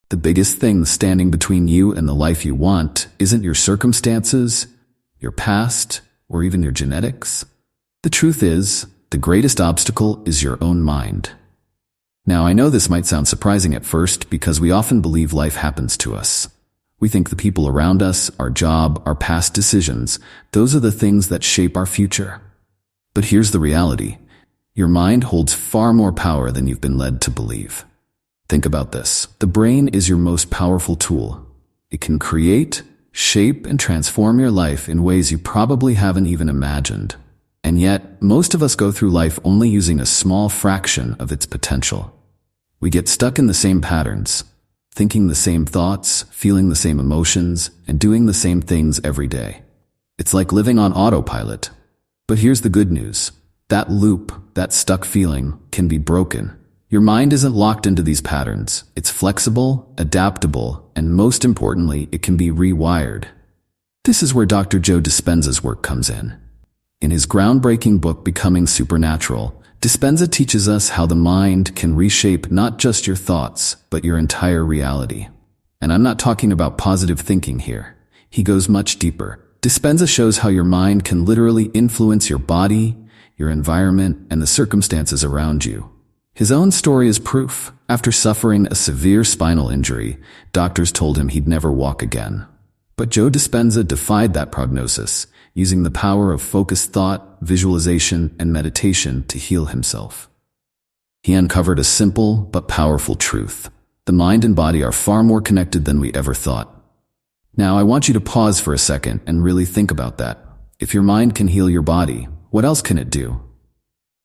The biggest thing standing between you and the life you want isn't your circumstances, your past, or even your genetics. The truth is, the greatest obstacle is your own mind. Now, I know this might sound surprising at first because we often believe life happens to us. We think the people around us, our job, our past decisions, those are the things that shape our future. But here's the reality. Your mind holds far more power than you've been led to believe. Think about this. The brain is your most powerful tool. It can create, shape, and transform your life in ways you probably haven't even imagined. And yet, most of us go through life only using a small fraction of its potential. We get stuck in the same patterns, thinking the same thoughts, feeling the same emotions, and doing the same things every day. It's like living on autopilot. But here's the good news. That loop, that stuck feeling, can be broken. Your mind isn't locked into these patterns. It's flexible, adaptable, and most importantly, it can be rewired. This is where Dr. Joe Dispenza's work comes in. In his groundbreaking book, Becoming Supernatural, Dispenza teaches us how the mind can reshape not just your thoughts, but your entire reality. And I'm not talking about positive thinking here. He goes much deeper. Dispenza shows how your mind can literally influence your body, your environment, and the circumstances around you. His own story is proof. After suffering a severe spinal injury, doctors told him he'd never walk again. But Joe Dispenza defied that prognosis, using the power of focused thought, visualization, and meditation to heal himself. He uncovered a simple but powerful truth. The mind and body are far more connected than we ever thought. Now, I want you to pause for a second and really think about that. If your mind can heal your body, what else can it do?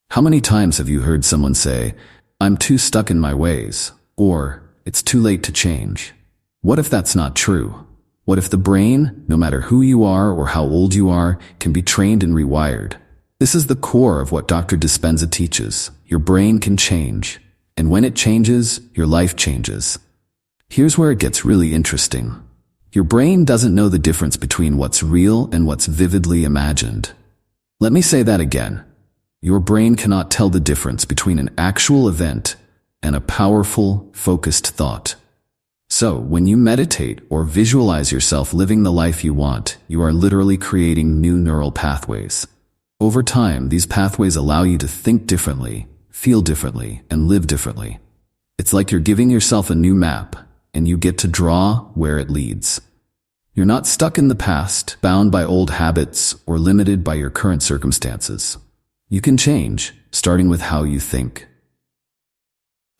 How many times have you heard someone say, "I'm too stuck in my ways," or "It's too late to change"? What if that's not true? What if the brain, no matter who you are or how old you are, can be trained and rewired? This is the core of what Dr. Dispenza teaches. Your brain can change. And when it changes, your life changes. Here's where it gets really interesting. Your brain doesn't know the difference between what's real and what's vividly imagined. Let me say that again. Your brain cannot tell the difference between an actual event and a powerful, focused thought. So, when you meditate or visualize yourself living the life you want, you are literally creating new neural pathways. Over time, these pathways allow you to think differently, feel differently, and live differently. It's like you're giving yourself a new map, and you get to draw where it leads. You're not stuck in the past, bound by old habits, or limited by your current circumstances. You can change, starting with how you think.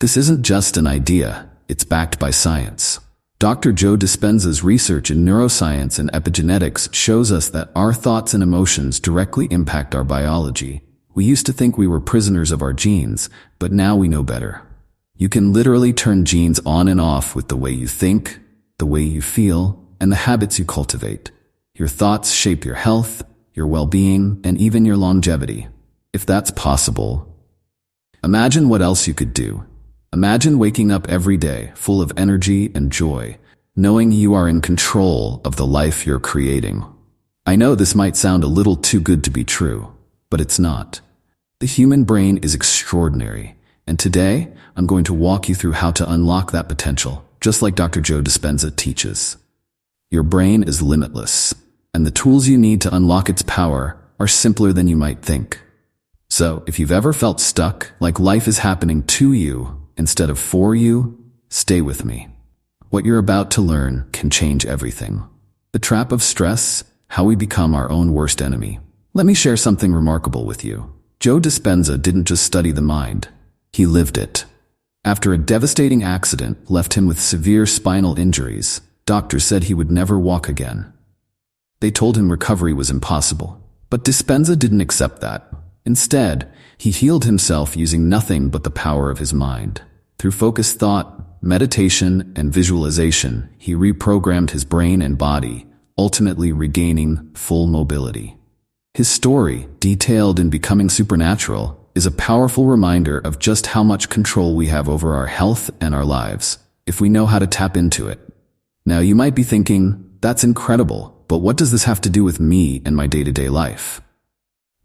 This isn't just an idea, it's backed by science. Dr. Joe Dispenza's research in neuroscience and epigenetics shows us that our thoughts and emotions directly impact our biology. We used to think we were prisoners of our genes, but now we know better. You can literally turn genes on and off with the way you think, the way you feel, and the habits you cultivate. Your thoughts shape your health, your well-being, and even your longevity. If that's possible, imagine what else you could do. Imagine waking up every day full of energy and joy, knowing you are in control of the life you're creating. I know this might sound a little too good to be true, but it's not. The human brain is extraordinary, and today I'm going to walk you through how to unlock that potential, just like Dr. Joe Dispenza teaches. Your brain is limitless, and the tools you need to unlock its power are simpler than you might think. So, if you've ever felt stuck, like life is happening to you instead of for you, stay with me. What you're about to learn can change everything. The trap of stress, how we become our own worst enemy. Let me share something remarkable with you. Joe Dispenza didn't just study the mind, he lived it. After a devastating accident left him with severe spinal injuries, doctors said he would never walk again. They told him recovery was impossible. But Dispenza didn't accept that. Instead, he healed himself using nothing but the power of his mind. Through focused thought, meditation, and visualization, he reprogrammed his brain and body, ultimately regaining full mobility. His story, detailed in Becoming Supernatural, is a powerful reminder of just how much control we have over our health and our lives, if we know how to tap into it. Now, you might be thinking, that's incredible, but what does this have to do with me and my day-to-day life?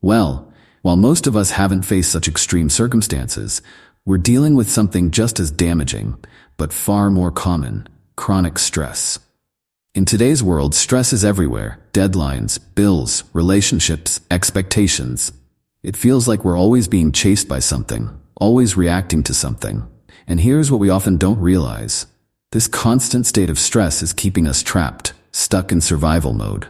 Well, while most of us haven't faced such extreme circumstances, We're dealing with something just as damaging, but far more common: chronic stress. In today's world, stress is everywhere: deadlines, bills, relationships, expectations. It feels like we're always being chased by something, always reacting to something. And here's what we often don't realize: this constant state of stress is keeping us trapped, stuck in survival mode.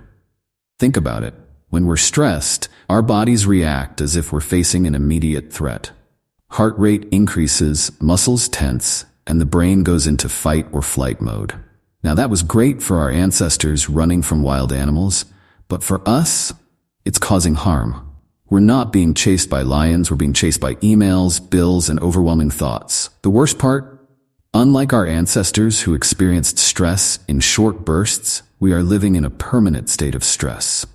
Think about it. When we're stressed, our bodies react as if we're facing an immediate threat. Heart rate increases, muscles tense, and the brain goes into fight or flight mode. Now, that was great for our ancestors running from wild animals, but for us, it's causing harm. We're not being chased by lions, we're being chased by emails, bills, and overwhelming thoughts. The worst part? Unlike our ancestors who experienced stress in short bursts, we are living in a permanent state of stress.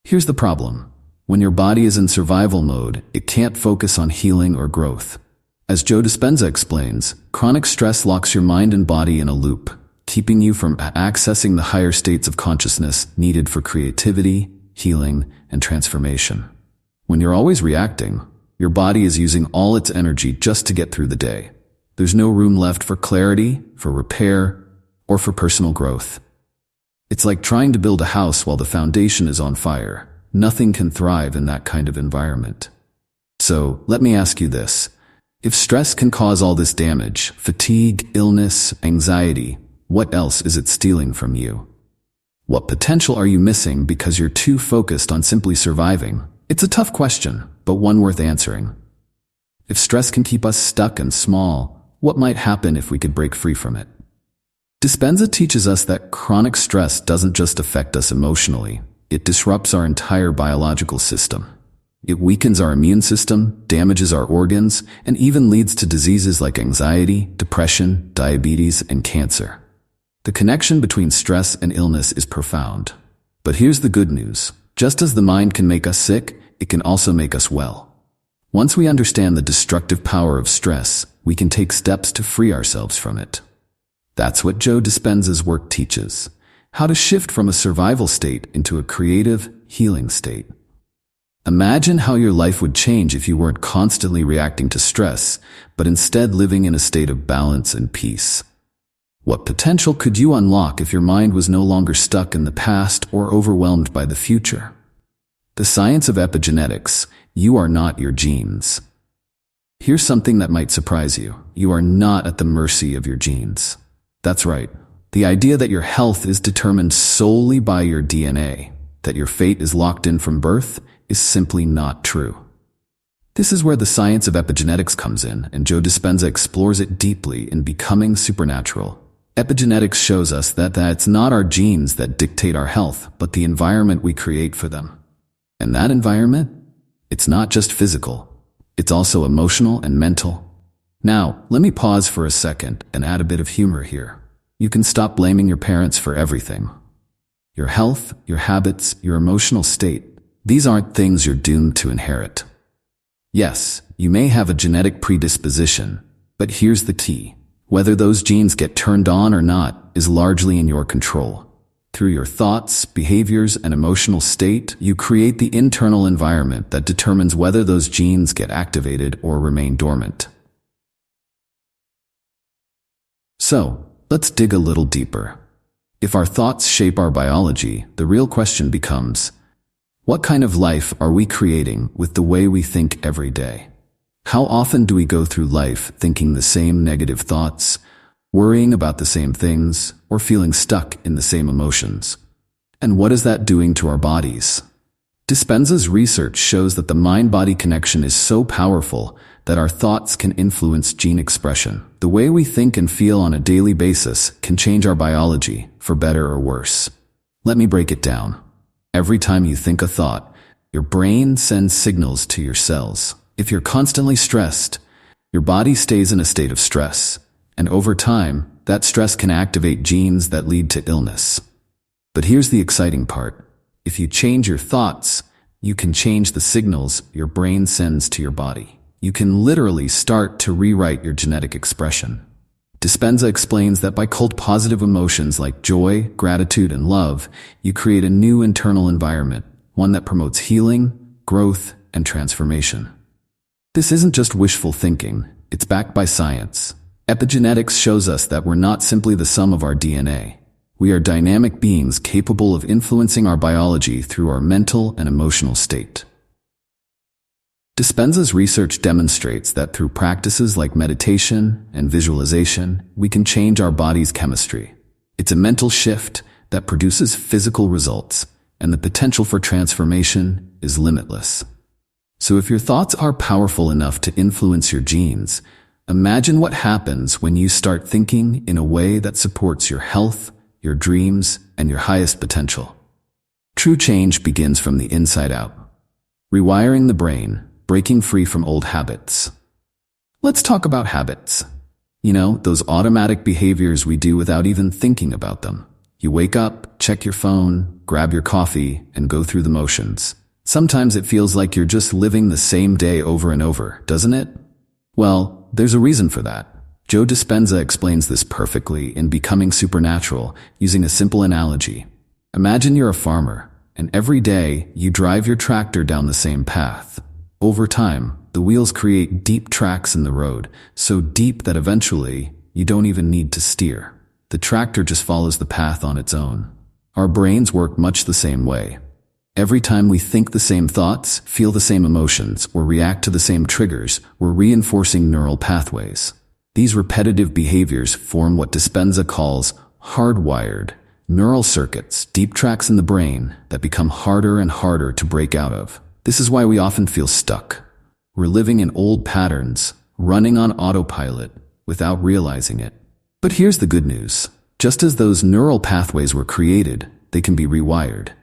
Here's the problem. When your body is in survival mode, it can't focus on healing or growth. As Joe Dispenza explains, chronic stress locks your mind and body in a loop, keeping you from accessing the higher states of consciousness needed for creativity, healing, and transformation. When you're always reacting, your body is using all its energy just to get through the day. There's no room left for clarity, for repair, or for personal growth. It's like trying to build a house while the foundation is on fire. Nothing can thrive in that kind of environment. So, let me ask you this. If stress can cause all this damage, fatigue, illness, anxiety, what else is it stealing from you? What potential are you missing because you're too focused on simply surviving? It's a tough question, but one worth answering. If stress can keep us stuck and small, what might happen if we could break free from it? Dispenza teaches us that chronic stress doesn't just affect us emotionally. It disrupts our entire biological system. It weakens our immune system, damages our organs, and even leads to diseases like anxiety, depression, diabetes, and cancer. The connection between stress and illness is profound. But here's the good news. Just as the mind can make us sick, it can also make us well. Once we understand the destructive power of stress, we can take steps to free ourselves from it. That's what Joe Dispenza's work teaches: how to shift from a survival state into a creative, healing state. Imagine how your life would change if you weren't constantly reacting to stress, but instead living in a state of balance and peace. What potential could you unlock if your mind was no longer stuck in the past or overwhelmed by the future? The science of epigenetics: you are not your genes. Here's something that might surprise you. You are not at the mercy of your genes. That's right. The idea that your health is determined solely by your DNA, that your fate is locked in from birth, is simply not true. This is where the science of epigenetics comes in, and Joe Dispenza explores it deeply in Becoming Supernatural. Epigenetics shows us that it's not our genes that dictate our health, but the environment we create for them. And that environment? It's not just physical. It's also emotional and mental. Now, let me pause for a second and add a bit of humor here. You can stop blaming your parents for everything. Your health, your habits, your emotional state, these aren't things you're doomed to inherit. Yes, you may have a genetic predisposition, but here's the key. Whether those genes get turned on or not is largely in your control. Through your thoughts, behaviors, and emotional state, you create the internal environment that determines whether those genes get activated or remain dormant. So, let's dig a little deeper. If our thoughts shape our biology, the real question becomes, what kind of life are we creating with the way we think every day? How often do we go through life thinking the same negative thoughts, worrying about the same things, or feeling stuck in the same emotions? And what is that doing to our bodies? Dispenza's research shows that the mind-body connection is so powerful that our thoughts can influence gene expression. The way we think and feel on a daily basis can change our biology, for better or worse. Let me break it down. Every time you think a thought, your brain sends signals to your cells. If you're constantly stressed, your body stays in a state of stress, and over time, that stress can activate genes that lead to illness. But here's the exciting part. If you change your thoughts, you can change the signals your brain sends to your body. You can literally start to rewrite your genetic expression. Dispenza explains that by cultivating positive emotions like joy, gratitude, and love, you create a new internal environment, one that promotes healing, growth, and transformation. This isn't just wishful thinking, it's backed by science. Epigenetics shows us that we're not simply the sum of our DNA. We are dynamic beings capable of influencing our biology through our mental and emotional state. Dispenza's research demonstrates that through practices like meditation and visualization, we can change our body's chemistry. It's a mental shift that produces physical results, and the potential for transformation is limitless. So if your thoughts are powerful enough to influence your genes, imagine what happens when you start thinking in a way that supports your health, your dreams, and your highest potential. True change begins from the inside out. Rewiring the brain, breaking free from old habits. Let's talk about habits. You know, those automatic behaviors we do without even thinking about them. You wake up, check your phone, grab your coffee, and go through the motions. Sometimes it feels like you're just living the same day over and over, doesn't it? Well, there's a reason for that. Joe Dispenza explains this perfectly in Becoming Supernatural, using a simple analogy. Imagine you're a farmer, and every day you drive your tractor down the same path. Over time, the wheels create deep tracks in the road, so deep that eventually you don't even need to steer. The tractor just follows the path on its own. Our brains work much the same way. Every time we think the same thoughts, feel the same emotions, or react to the same triggers, we're reinforcing neural pathways. These repetitive behaviors form what Dispenza calls hardwired neural circuits, deep tracks in the brain that become harder and harder to break out of. This is why we often feel stuck. We're living in old patterns, running on autopilot without realizing it. But here's the good news. Just as those neural pathways were created, they can be rewired.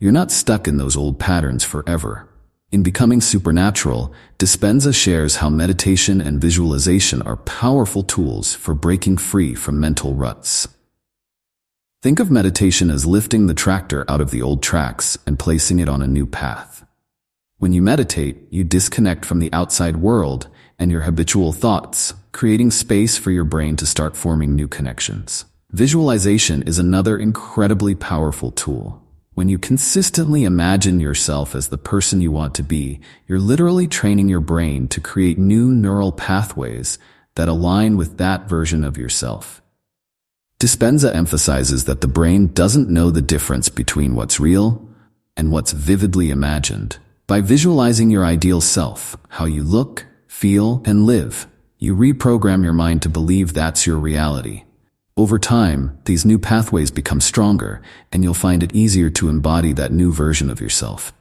You're not stuck in those old patterns forever. In Becoming Supernatural, Dispenza shares how meditation and visualization are powerful tools for breaking free from mental ruts. Think of meditation as lifting the tractor out of the old tracks and placing it on a new path. When you meditate, you disconnect from the outside world and your habitual thoughts, creating space for your brain to start forming new connections. Visualization is another incredibly powerful tool. When you consistently imagine yourself as the person you want to be, you're literally training your brain to create new neural pathways that align with that version of yourself. Dispenza emphasizes that the brain doesn't know the difference between what's real and what's vividly imagined. By visualizing your ideal self, how you look, feel, and live, you reprogram your mind to believe that's your reality. Over time, these new pathways become stronger, and you'll find it easier to embody that new version of yourself.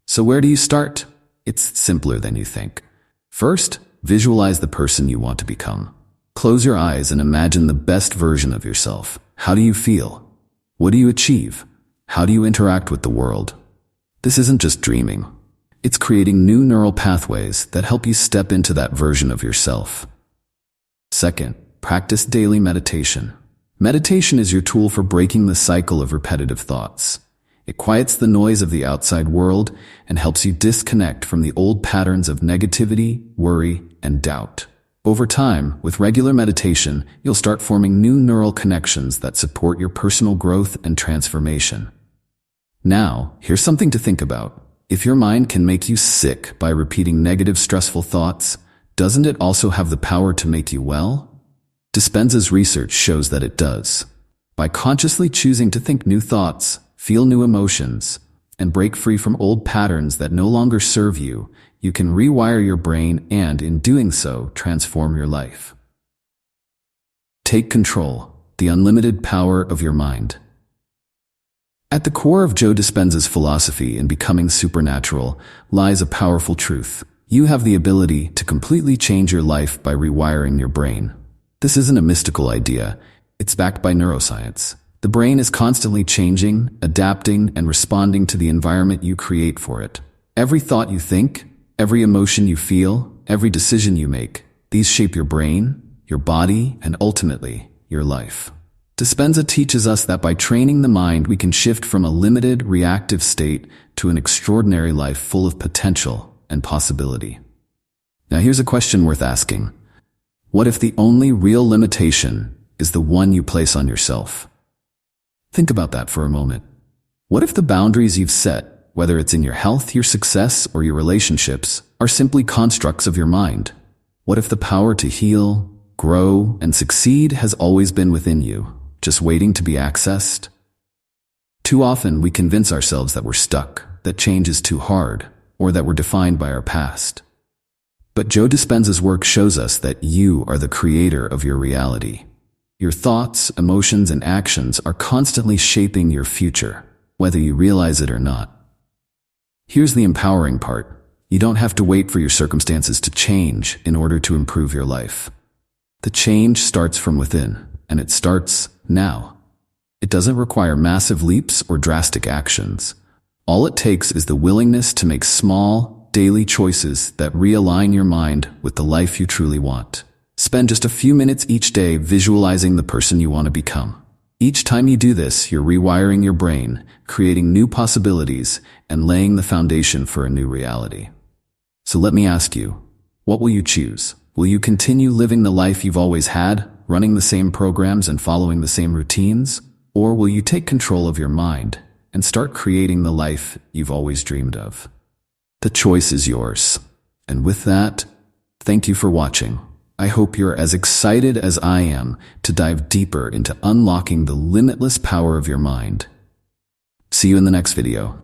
So where do you start? It's simpler than you think. First, visualize the person you want to become. Close your eyes and imagine the best version of yourself. How do you feel? What do you achieve? How do you interact with the world? This isn't just dreaming. It's creating new neural pathways that help you step into that version of yourself. Second, practice daily meditation. Meditation is your tool for breaking the cycle of repetitive thoughts. It quiets the noise of the outside world and helps you disconnect from the old patterns of negativity, worry, and doubt. Over time, with regular meditation, you'll start forming new neural connections that support your personal growth and transformation. Now, here's something to think about. If your mind can make you sick by repeating negative, stressful thoughts, doesn't it also have the power to make you well? Dispenza's research shows that it does. By consciously choosing to think new thoughts, feel new emotions, and break free from old patterns that no longer serve you, you can rewire your brain and, in doing so, transform your life. Take control, the unlimited power of your mind. At the core of Joe Dispenza's philosophy in Becoming Supernatural lies a powerful truth. You have the ability to completely change your life by rewiring your brain. This isn't a mystical idea. It's backed by neuroscience. The brain is constantly changing, adapting, and responding to the environment you create for it. Every thought you think, every emotion you feel, every decision you make, these shape your brain, your body, and ultimately, your life. Dispenza teaches us that by training the mind, we can shift from a limited, reactive state to an extraordinary life full of potential and possibility. Now here's a question worth asking. What if the only real limitation is the one you place on yourself? Think about that for a moment. What if the boundaries you've set, whether it's in your health, your success, or your relationships, are simply constructs of your mind. What if the power to heal, grow, and succeed has always been within you, just waiting to be accessed? Too often we convince ourselves that we're stuck, that change is too hard, or that we're defined by our past. But Joe Dispenza's work shows us that you are the creator of your reality. Your thoughts, emotions, and actions are constantly shaping your future, whether you realize it or not. Here's the empowering part. You don't have to wait for your circumstances to change in order to improve your life. The change starts from within, and it starts now. It doesn't require massive leaps or drastic actions. All it takes is the willingness to make small, daily choices that realign your mind with the life you truly want. Spend just a few minutes each day visualizing the person you want to become. Each time you do this, you're rewiring your brain, creating new possibilities, and laying the foundation for a new reality. So let me ask you, what will you choose? Will you continue living the life you've always had, running the same programs and following the same routines? Or will you take control of your mind and start creating the life you've always dreamed of? The choice is yours. And with that, thank you for watching. I hope you're as excited as I am to dive deeper into unlocking the limitless power of your mind. See you in the next video.